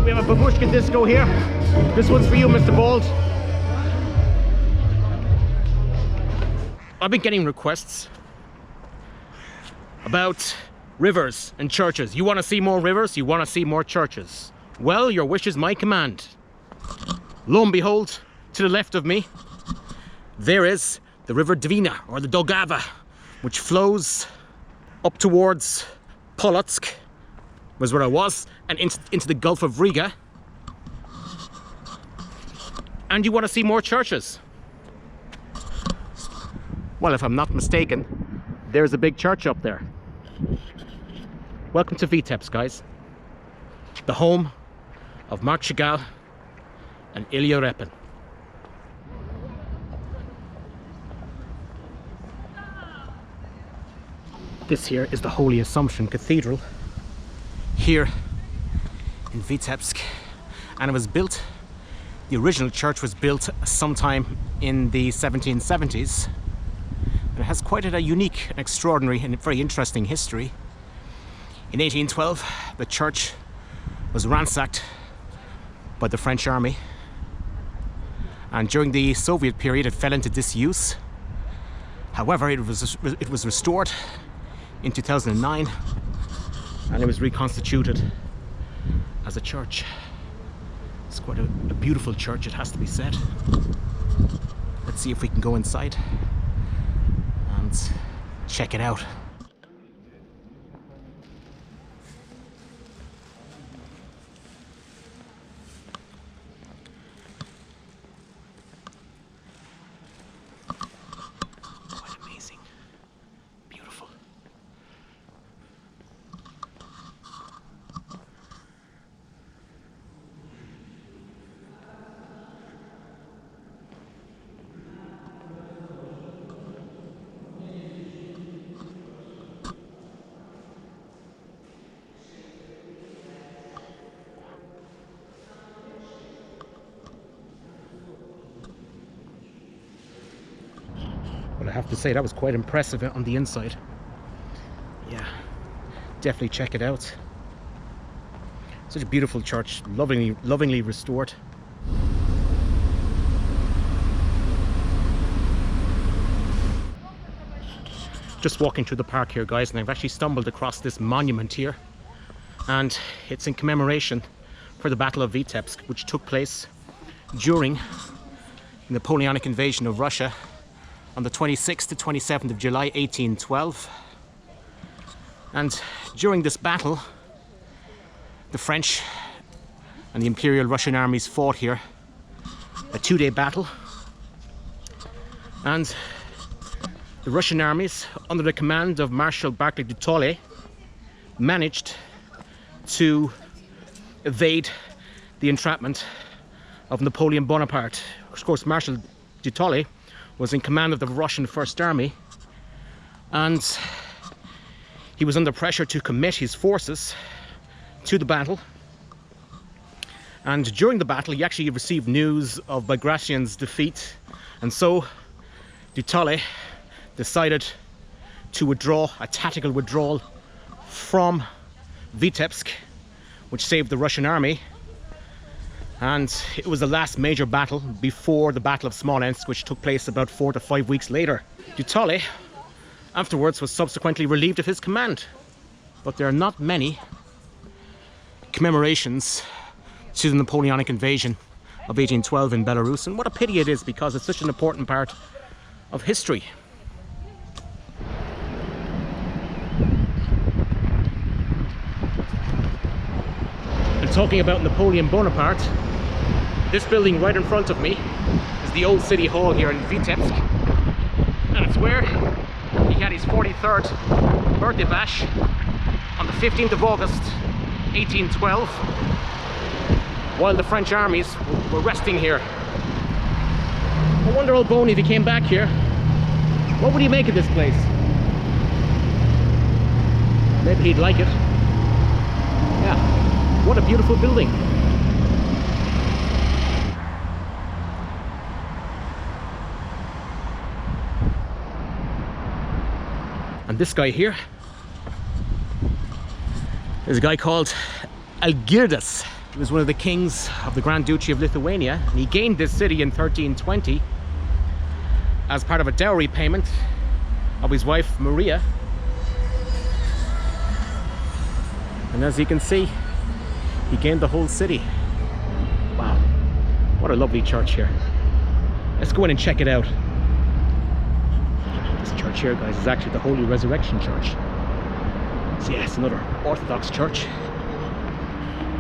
we have a babushka disco here. This one's for you, Mr. Bald. I've been getting requests about rivers and churches. You want to see more rivers? You want to see more churches? Well, your wish is my command. Lo and behold, to the left of me, there is the River Dvina, or the Daugava, which flows up towards Polotsk, was where I was, and into the Gulf of Riga. And you want to see more churches? Well, if I'm not mistaken, there's a big church up there. Welcome to Vitebsk, guys. The home of Marc Chagall and Ilya Repin. This here is the Holy Assumption Cathedral here in Vitebsk, and it was built, the original church was built sometime in the 1770s, and it has quite a unique and extraordinary and very interesting history. In 1812, the church was ransacked by the French army, and during the Soviet period it fell into disuse. However, it was restored in 2009, and it was reconstituted as a church. It's quite a beautiful church, it has to be said. Let's see if we can go inside and check it out. But I have to say, that was quite impressive on the inside. Yeah, definitely check it out. Such a beautiful church, lovingly restored. Just walking through the park here, guys, and I've actually stumbled across this monument here, and it's in commemoration for the Battle of Vitebsk, which took place during the Napoleonic invasion of Russia on the 26th to 27th of July 1812. And during this battle, the French and the Imperial Russian armies fought here, a two-day battle, and the Russian armies, under the command of Marshal Barclay de Tolly, managed to evade the entrapment of Napoleon Bonaparte. Of course, Marshal de Tolly was in command of the Russian First Army, and he was under pressure to commit his forces to the battle. And during the battle, he actually received news of Bagration's defeat, and so de Tolly decided to withdraw, a tactical withdrawal from Vitebsk, which saved the Russian army. And it was the last major battle before the Battle of Smolensk, which took place about 4 to 5 weeks later. De Tolly afterwards was subsequently relieved of his command. But there are not many commemorations to the Napoleonic invasion of 1812 in Belarus, and what a pity it is, because it's such an important part of history. And talking about Napoleon Bonaparte, this building right in front of me is the old city hall here in Vitebsk, and it's where he had his 43rd birthday bash on the 15th of August 1812, while the French armies were resting here. I wonder, old Boney, if he came back here, what would he make of this place? Maybe he'd like it. Yeah, what a beautiful building. And this guy here is a guy called Algirdas. He was one of the kings of the Grand Duchy of Lithuania, and he gained this city in 1320 as part of a dowry payment of his wife Maria. And as you can see, he gained the whole city. Wow, what a lovely church here. Let's go in and check it out. This church here, guys, is actually the Holy Resurrection Church. So yeah, it's another Orthodox church.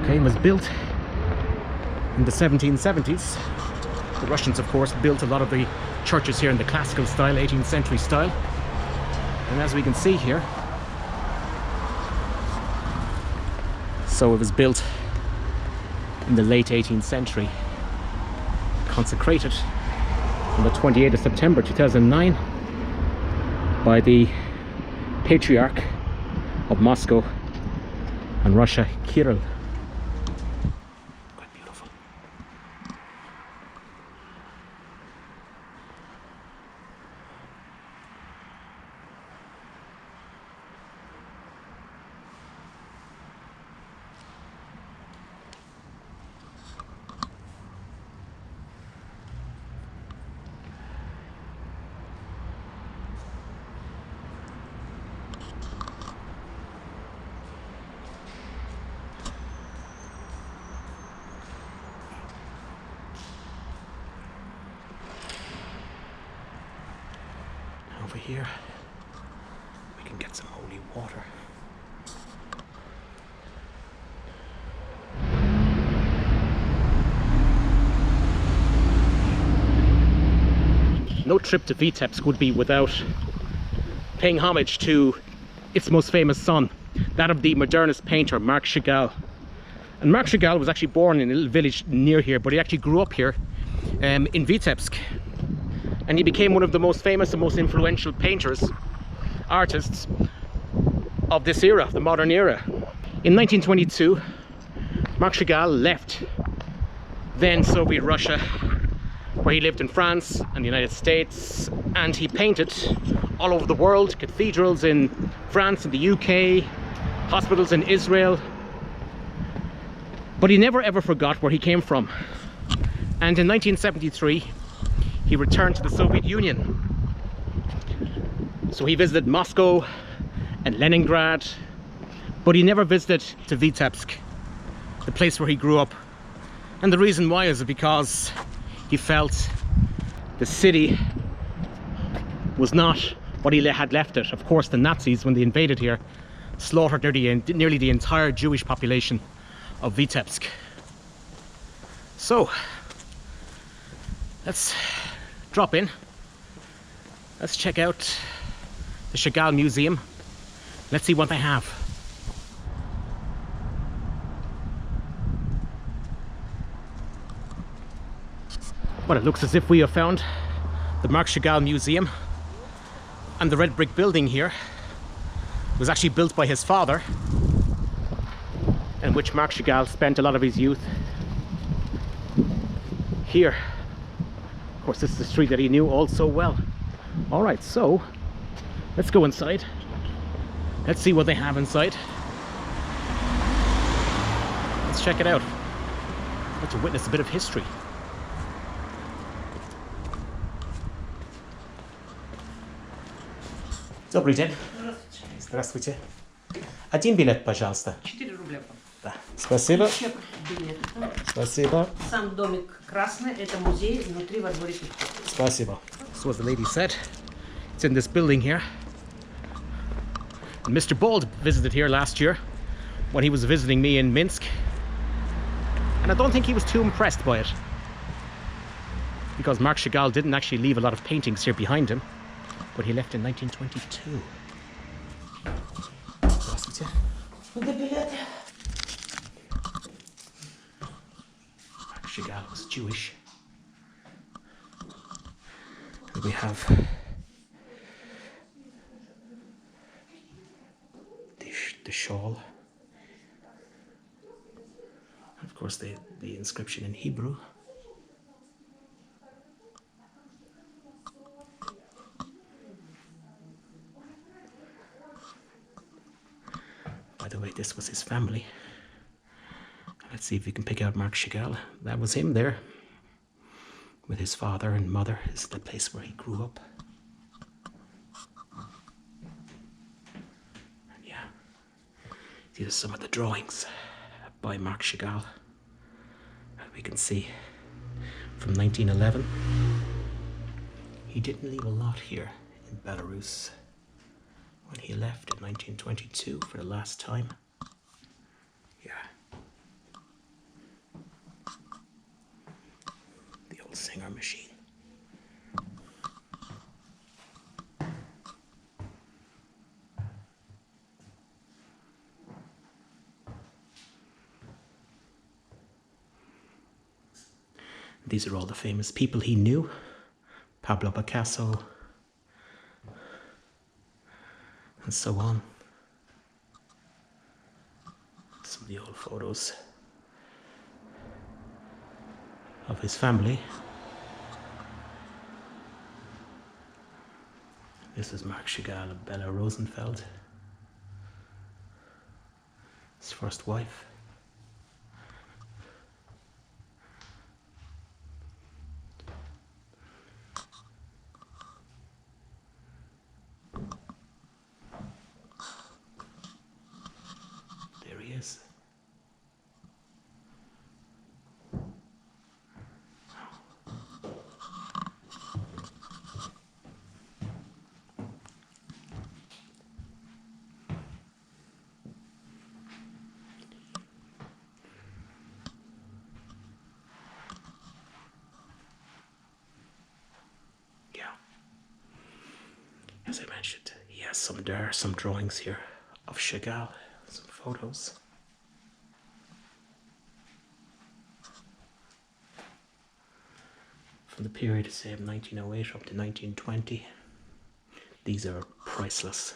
Okay, it was built in the 1770s. The Russians, of course, built a lot of the churches here in the classical style, 18th century style. And as we can see here, so it was built in the late 18th century, consecrated on the 28th of September 2009 by the Patriarch of Moscow and Russia, Kirill. Quite beautiful. Over here, we can get some holy water. No trip to Vitebsk would be without paying homage to its most famous son, that of the modernist painter Marc Chagall. And Marc Chagall was actually born in a little village near here, but he actually grew up here in Vitebsk. And he became one of the most famous and most influential painters, artists of this era, the modern era. In 1922, Marc Chagall left then Soviet Russia, where he lived in France and the United States, and he painted all over the world, cathedrals in France and the UK, hospitals in Israel. But he never ever forgot where he came from. And in 1973, he returned to the Soviet Union. So he visited Moscow and Leningrad, but he never visited to Vitebsk, the place where he grew up. And the reason why is because he felt the city was not what he had left it. Of course, the Nazis, when they invaded here, slaughtered nearly the entire Jewish population of Vitebsk. So, let's drop in. Let's check out the Chagall Museum. Let's see what they have. Well, it looks as if we have found the Marc Chagall Museum. And the red brick building here was actually built by his father, in which Marc Chagall spent a lot of his youth. Here, of course, this is the street that he knew all so well. All right, so let's go inside. Let's see what they have inside. Let's check it out. Let's witness a bit of history. Добрый день. Здравствуйте. Один билет, пожалуйста. 4 рубля. Да. Спасибо. Еще билет. Spasibo. Сам домик красный, это музей, внутри во дворе. Spasibo. So as the lady said, it's in this building here. And Mr. Bald visited here last year when he was visiting me in Minsk. And I don't think he was too impressed by it, because Marc Chagall didn't actually leave a lot of paintings here behind him, but he left in 1922. Здравствуйте. Куда билеты? Marc Chagall was Jewish. And we have the shawl. And of course the inscription in Hebrew. By the way, this was his family. And Let's see if we can pick out Marc Chagall. That was him there with his father and mother. This is the place where he grew up. And yeah, these are some of the drawings by Marc Chagall that we can see from 1911. He didn't leave a lot here in Belarus when he left in 1922 for the last time. Yeah. The old Singer machine. These are all the famous people he knew. Pablo Picasso, and so on. Some of the old photos of his family. This is Marc Chagall and Bella Rosenfeld, his first wife. There he is. As I mentioned, he has some drawings here of Chagall, some photos. From the period, say, of 1908 up to 1920. These are priceless.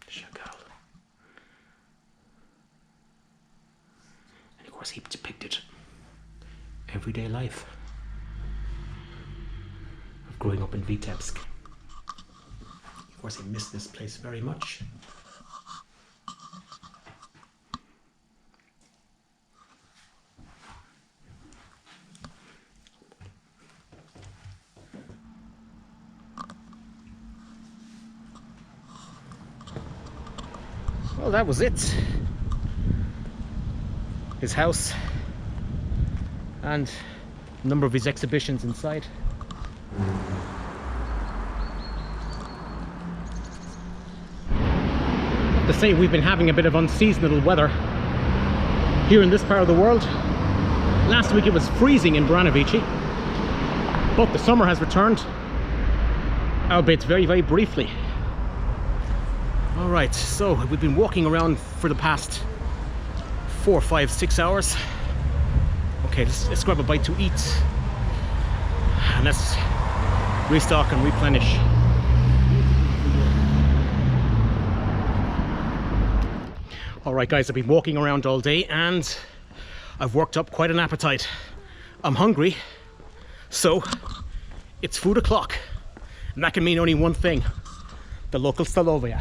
Chagall. And of course he depicted everyday life of growing up in Vitebsk. Of course he missed this place very much. Well, that was it. His house and a number of his exhibitions inside. To say we've been having a bit of unseasonable weather here in this part of the world. Last week it was freezing in Branovici, but the summer has returned, albeit very, very briefly. Alright, so we've been walking around for the past 4, 5, 6 hours. Okay, let's grab a bite to eat and let's restock and replenish. Alright guys, I've been walking around all day and I've worked up quite an appetite. I'm hungry, so it's food o'clock, and that can mean only one thing: the local Stolovaya.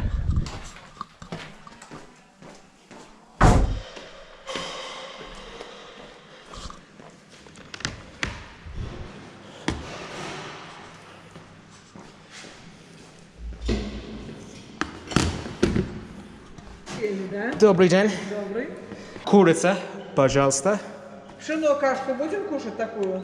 Добрый день. Добрый. Курица, пожалуйста. Пшено, кашку будем кушать такую?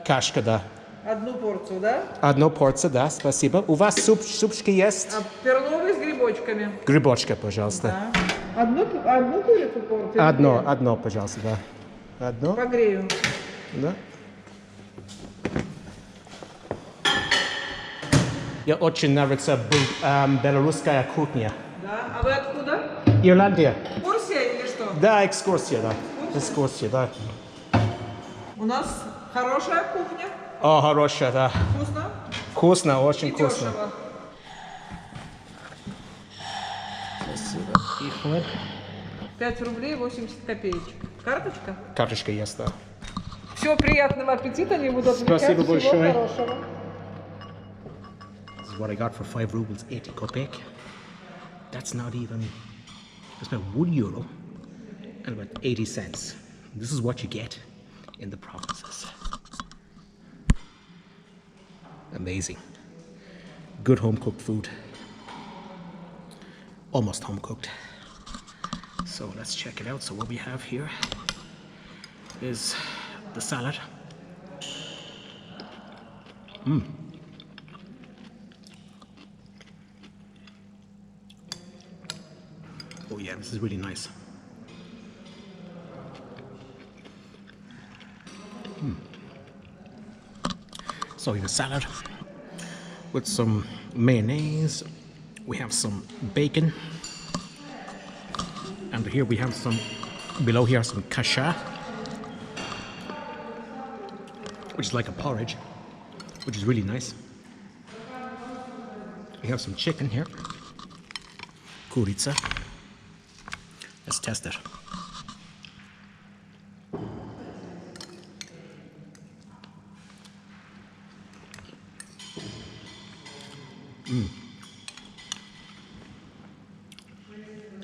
Кашка, да. Одну порцию, да? Одну порцию, да, спасибо. У вас супчики есть? А перловый с грибочками. Грибочка, пожалуйста. Да. Одну курицу порцию? Одно, пожалуйста, да. Одно. Погрею. Да. Мне очень нравится белорусская кухня. Да. А вы откуда? Ирландия. Экскурсия или что? Да, экскурсия, да. Экскурсия, да. У нас хорошая кухня. О, хорошая, да. Вкусно? Вкусно, очень И вкусно. дешево. Спасибо. И хлеб. 5 рублей 80 копеечек. Карточка? Карточка есть, да. Всего приятного аппетита, не буду отвлекать. Спасибо Всего большое. хорошего. is what I got for 5 rubles 80 kopek. That's not even, that's about €1 and about 80 cents. This is what you get in the provinces. Amazing. Good home cooked food. Almost home cooked. So let's check it out. So what we have here is the salad. Oh yeah, this is really nice. So we have a salad with some mayonnaise. We have some bacon. And here we have some, below here, some kasha, which is like a porridge, which is really nice. We have some chicken here, kuritsa. Let's test it.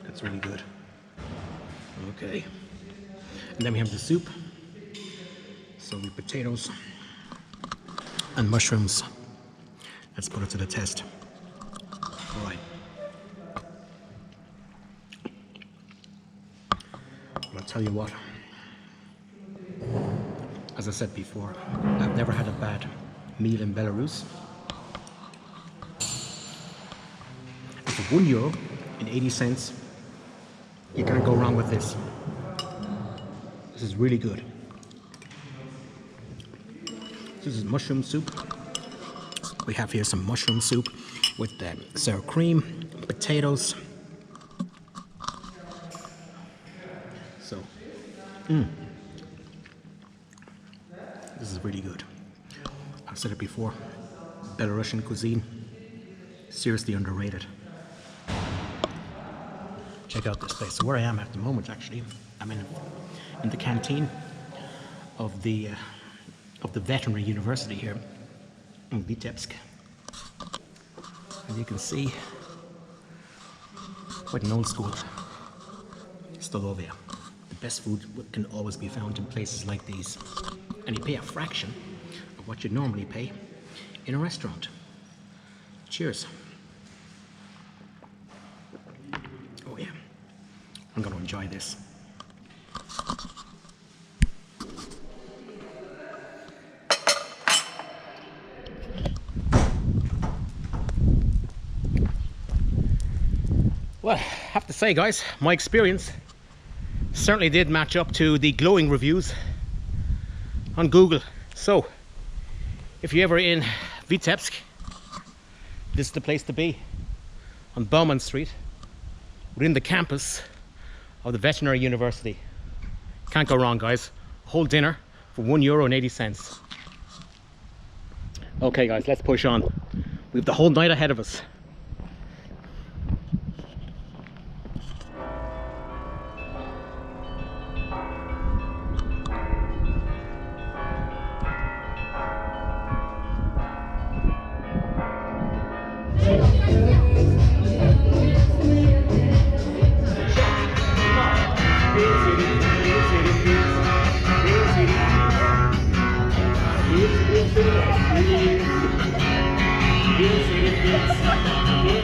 That's really good. Okay. And then we have the soup. So with potatoes and mushrooms. Let's put it to the test. All right. I'll tell you what. As I said before, I've never had a bad meal in Belarus. And for €1 and 80 cents, you can't go wrong with this. This is really good. This is mushroom soup. We have here some mushroom soup with sour cream, potatoes. So, this is really good. I've said it before, Belarusian cuisine, seriously underrated. Check out this place. So where I am at the moment, actually, I'm in the canteen of the veterinary university here in Vitebsk. And you can see quite an old school Stolovaya. The best food can always be found in places like these. And you pay a fraction of what you normally pay in a restaurant. Cheers. Oh yeah, I'm going to enjoy this. Well, I have to say, guys, my experience certainly did match up to the glowing reviews on Google. So, if you're ever in Vitebsk, this is the place to be, on Bauman Street, within the campus of the veterinary university. Can't go wrong, guys. Whole dinner for €1 and 80 cents. Okay, guys, let's push on. We have the whole night ahead of us. Yes.